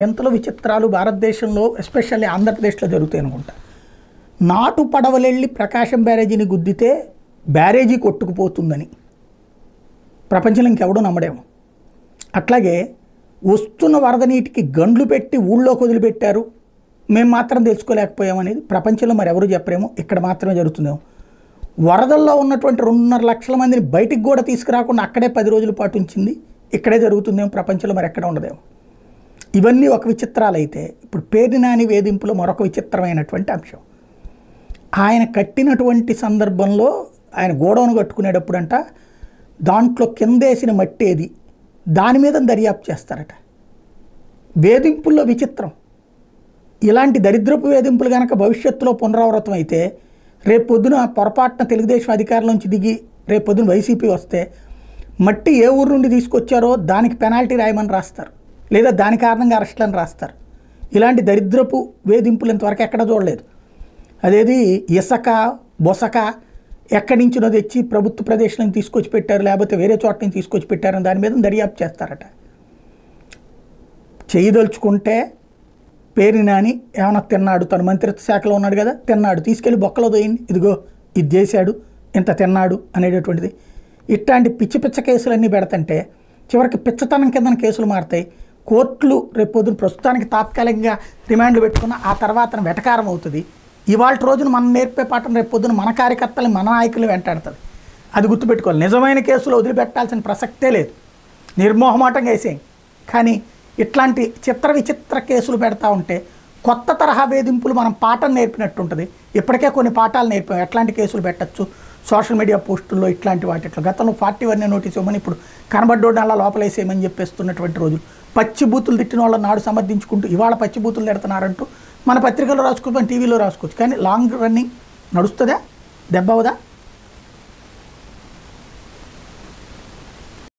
ఎంతలో విచిత్రాలు భారతదేశంలో ఎస్పెషల్లీ ఆంధ్రప్రదేశ్లో జరుగుతాయి అనుకుంటా. నాటు పడవలెళ్ళి ప్రకాశం బ్యారేజీని గుద్దితే బ్యారేజీ కొట్టుకుపోతుందని ప్రపంచంలో ఇంకెవడూ నమ్మడేమో. అట్లాగే వస్తున్న వరద నీటికి గండ్లు పెట్టి ఊళ్ళోకి వదిలిపెట్టారు, మేము మాత్రం తెలుసుకోలేకపోయామనేది ప్రపంచంలో మరి ఎవరు చెప్పరేమో, ఇక్కడ మాత్రమే జరుగుతుందేమో. వరదల్లో ఉన్నటువంటి 2.5 లక్షల మందిని బయటికి కూడా తీసుకురాకుండా అక్కడే 10 రోజుల పాటు ఉంచింది, ఇక్కడే జరుగుతుందేమో, ప్రపంచంలో మరి ఎక్కడ ఉండదేమో. ఇవన్నీ ఒక విచిత్రాలు అయితే, ఇప్పుడు పేర్ని నాని వేధింపులో మరొక విచిత్రమైనటువంటి అంశం. ఆయన కట్టినటువంటి సందర్భంలో ఆయన గోడౌన్ కట్టుకునేటప్పుడంట దాంట్లో కిందేసిన మట్టి ఏది, దాని మీద దర్యాప్తు చేస్తారట. వేధింపుల్లో విచిత్రం. ఇలాంటి దరిద్రపు వేధింపులు కనుక భవిష్యత్తులో పునరావృతం అయితే రేపొద్దున పొరపాటున తెలుగుదేశం అధికారంలోంచి దిగి రేపొద్దున వైసీపీ వస్తే మట్టి ఏ ఊరు నుండి తీసుకొచ్చారో దానికి పెనాల్టీ రాయమని రాస్తారు, లేదా దాని కారణంగా అరెస్టులను రాస్తారు. ఇలాంటి దరిద్రపు వేధింపులు ఇంతవరకు ఎక్కడ చూడలేదు. అదేది ఇసక బొసక ఎక్కడి నుంచినో తెచ్చి ప్రభుత్వ ప్రదేశం తీసుకొచ్చి పెట్టారు, లేకపోతే వేరే చోట నుంచి తీసుకొచ్చి పెట్టారని దాని మీద దర్యాప్తు చేస్తారట. చేయదలుచుకుంటే పేర్ని నాని ఏమైనా తిన్నాడు, తను మంత్రిత్వ శాఖలో ఉన్నాడు కదా, తిన్నాడు, తీసుకెళ్ళి బొక్కలో దోయండి, ఇదిగో ఇది చేశాడు, ఇంత తిన్నాడు అనేటటువంటిది. ఇట్లాంటి పిచ్చి పిచ్చ కేసులన్నీ పెడతంటే చివరికి పిచ్చతనం కింద కేసులు మారుతాయి. కోర్టులు రేపొద్దున ప్రస్తుతానికి తాత్కాలికంగా రిమాండ్లు పెట్టుకున్న ఆ తర్వాత వెటకారం అవుతుంది. ఇవాళ రోజున మనం నేర్పే పాఠం రేపొద్దున మన కార్యకర్తలు మన నాయకులు వెంటాడుతుంది. అది గుర్తుపెట్టుకోవాలి. నిజమైన కేసులు వదిలిపెట్టాల్సిన ప్రసక్తే లేదు, నిర్మోహమాటంగా వేసేయండి. కానీ ఇట్లాంటి చిత్ర విచిత్ర కేసులు పెడతా ఉంటే కొత్త తరహా వేధింపులు మనం పాఠం నేర్పినట్టు ఉంటుంది. ఇప్పటికే కొన్ని పాఠాలు నేర్పాం, ఎట్లాంటి కేసులు పెట్టచ్చు సోషల్ మీడియా పోస్టుల్లో, ఇట్లాంటి వాటిట్లో. గతంలో 41 నోటీస్ ఇవ్వమని ఇప్పుడు కనబడ్డోడిని అలా లోపలేసేయమని చెప్పేస్తున్నటువంటి రోజులు. పచ్చి బూతులు తిట్టిన వాళ్ళ నాడు సమర్థించుకుంటూ ఇవాళ పచ్చి బూతులు తిడుతున్నారంటూ మన పత్రికల్లో రాసుకోవచ్చు, టీవీలో రాసుకోవచ్చు. కానీ లాంగ్ రన్నింగ్ నడుస్తుందా, దెబ్బ అవదా?